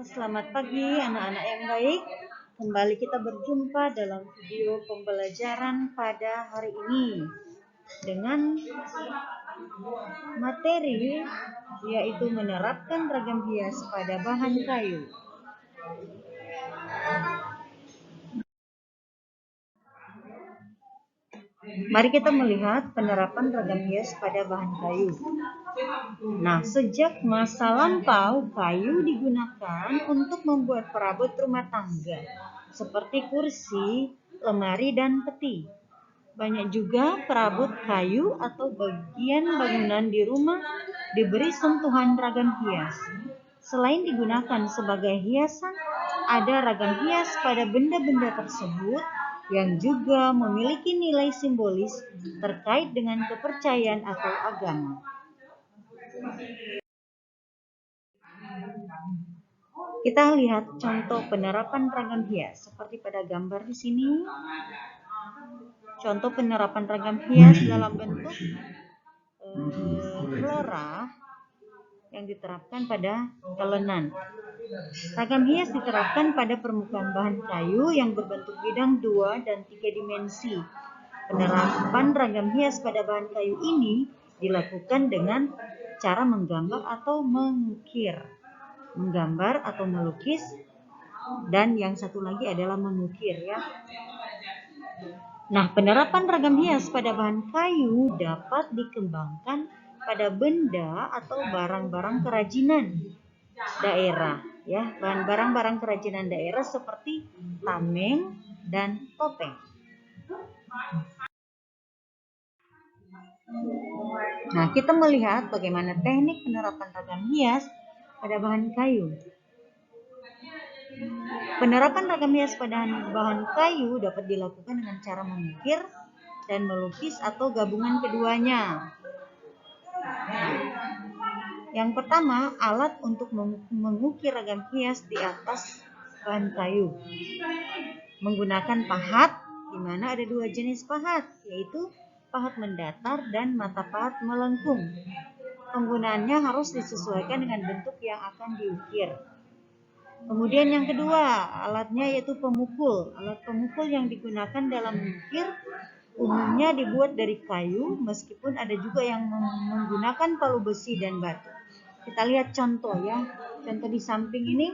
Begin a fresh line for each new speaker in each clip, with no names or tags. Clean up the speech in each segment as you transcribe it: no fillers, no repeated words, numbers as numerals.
Selamat pagi anak-anak yang baik. Kembali kita berjumpa dalam video pembelajaran pada hari ini dengan materi yaitu menerapkan ragam hias pada bahan kayu. Mari kita melihat penerapan ragam hias pada bahan kayu. Nah, sejak masa lampau, kayu digunakan untuk membuat perabot rumah tangga, seperti kursi, lemari, dan peti. Banyak juga perabot kayu atau bagian bangunan di rumah diberi sentuhan ragam hias. Selain digunakan sebagai hiasan, ada ragam hias pada benda-benda tersebut yang juga memiliki nilai simbolis terkait dengan kepercayaan atau agama. Kita lihat contoh penerapan ragam hias seperti pada gambar di sini. Contoh penerapan ragam hias dalam bentuk flora yang diterapkan pada talenan. Ragam hias diterapkan pada permukaan bahan kayu yang berbentuk bidang 2 dan 3 dimensi. Penerapan ragam hias pada bahan kayu ini dilakukan dengan cara menggambar atau mengukir, menggambar atau melukis, dan yang satu lagi adalah mengukir ya. Nah, penerapan ragam hias pada bahan kayu dapat dikembangkan pada benda atau barang-barang kerajinan daerah ya, barang-barang kerajinan daerah seperti tameng dan topeng. Nah, kita melihat bagaimana teknik penerapan ragam hias pada bahan kayu. Penerapan ragam hias pada bahan kayu dapat dilakukan dengan cara mengukir dan melukis atau gabungan keduanya. Yang pertama, alat untuk mengukir ragam hias di atas bahan kayu. Menggunakan pahat, di mana ada dua jenis pahat, yaitu pahat mendatar dan mata pahat melengkung. Penggunaannya harus disesuaikan dengan bentuk yang akan diukir. Kemudian yang kedua, alatnya yaitu pemukul. Alat pemukul yang digunakan dalam mengukir umumnya dibuat dari kayu, meskipun ada juga yang menggunakan palu besi dan batu. Kita lihat contoh ya. Contoh di samping ini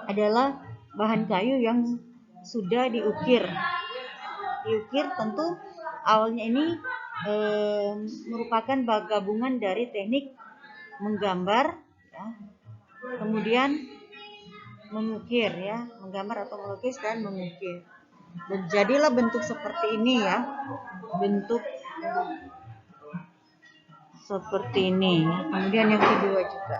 adalah bahan kayu yang sudah diukir. Diukir tentu awalnya ini merupakan gabungan dari teknik menggambar, ya, kemudian mengukir ya, menggambar atau melukis dan mengukir. Dan jadilah bentuk seperti ini ya, bentuk seperti ini. Kemudian yang kedua juga.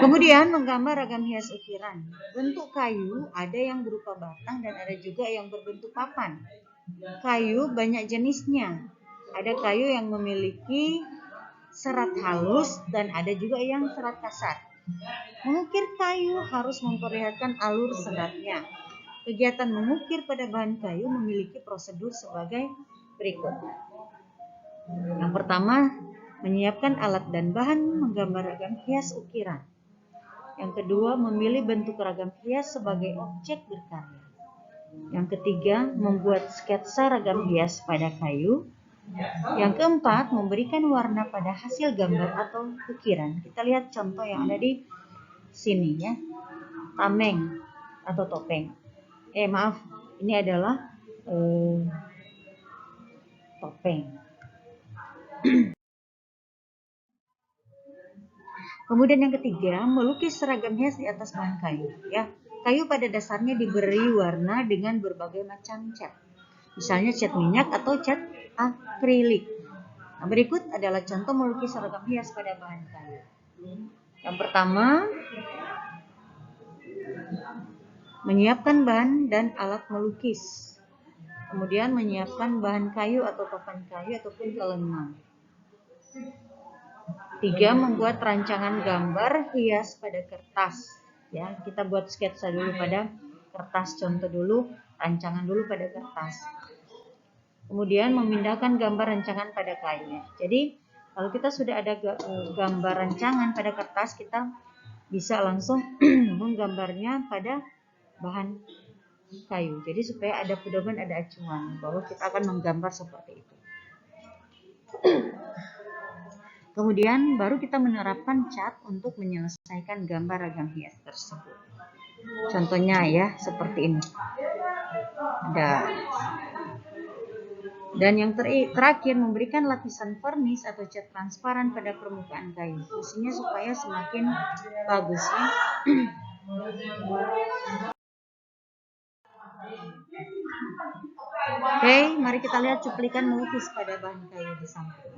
Kemudian menggambar ragam hias ukiran. Bentuk kayu ada yang berupa batang dan ada juga yang berbentuk papan. Kayu banyak jenisnya. Ada kayu yang memiliki serat halus dan ada juga yang serat kasar. Mengukir kayu harus memperlihatkan alur seratnya. Kegiatan mengukir pada bahan kayu memiliki prosedur sebagai berikut. Yang pertama, menyiapkan alat dan bahan menggambar ragam hias ukiran. Yang kedua, memilih bentuk ragam hias sebagai objek berkarya. Yang ketiga, membuat sketsa ragam hias pada kayu. Yang keempat, memberikan warna pada hasil gambar atau ukiran. Kita lihat contoh yang ada di sini ya. Tameng atau topeng. Ini adalah topeng. Kemudian yang ketiga, melukis seragam hias di atas bahan kayu. Ya, kayu pada dasarnya diberi warna dengan berbagai macam cat. Misalnya cat minyak atau cat akrilik. Nah, berikut adalah contoh melukis seragam hias pada bahan kayu. Yang pertama, menyiapkan bahan dan alat melukis. Kemudian menyiapkan bahan kayu atau papan kayu ataupun talenan. 3. Membuat rancangan gambar hias pada kertas. Ya, kita buat sketsa dulu pada kertas, contoh dulu, rancangan dulu pada kertas. kemudian memindahkan gambar rancangan pada kayu. Jadi kalau kita sudah ada gambar rancangan pada kertas, kita bisa langsung menggambarnya pada bahan kayu. Jadi supaya ada pedoman, ada acuan bahwa kita akan menggambar seperti itu. Kemudian baru kita menerapkan cat untuk menyelesaikan gambar ragam hias tersebut. Contohnya ya seperti ini. Dan yang terakhir, memberikan lapisan vernis atau cat transparan pada permukaan kayu. Fungsinya supaya semakin bagus ya. Oke, mari kita lihat cuplikan melukis pada bahan kayu di samping.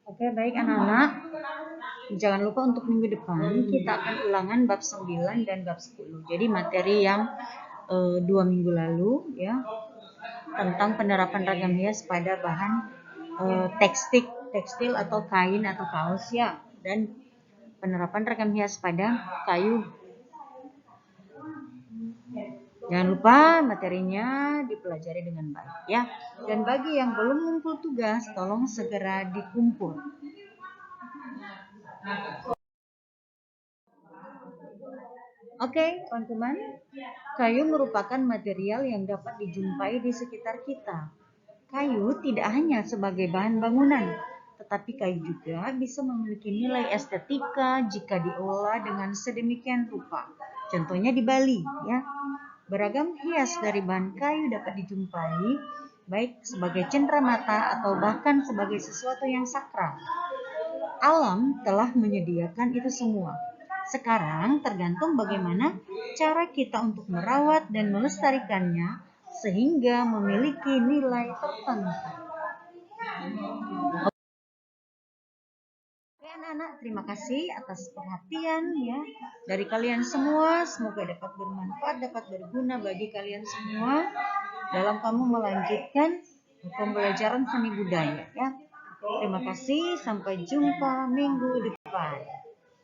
Oke, baik anak-anak. Jangan lupa untuk minggu depan kita akan ulangan bab 9 dan bab 10. Jadi materi yang 2 minggu lalu ya, tentang penerapan ragam hias pada bahan tekstil atau kain atau kaos ya, dan penerapan ragam hias pada kayu. Jangan lupa materinya dipelajari dengan baik ya. Dan bagi yang belum mengumpul tugas, tolong segera dikumpul. Oke, teman-teman. Kayu merupakan material yang dapat dijumpai di sekitar kita. Kayu tidak hanya sebagai bahan bangunan, tetapi kayu juga bisa memiliki nilai estetika jika diolah dengan sedemikian rupa. Contohnya di Bali ya. Beragam hias dari bahan kayu dapat dijumpai baik sebagai cenderamata atau bahkan sebagai sesuatu yang sakral. Alam telah menyediakan itu semua. Sekarang tergantung bagaimana cara kita untuk merawat dan melestarikannya sehingga memiliki nilai tertentu. Oke anak-anak, terima kasih atas perhatian ya dari kalian semua. Semoga dapat bermanfaat, dapat berguna bagi kalian semua dalam kamu melanjutkan pembelajaran seni budaya ya. Terima kasih, sampai jumpa minggu depan.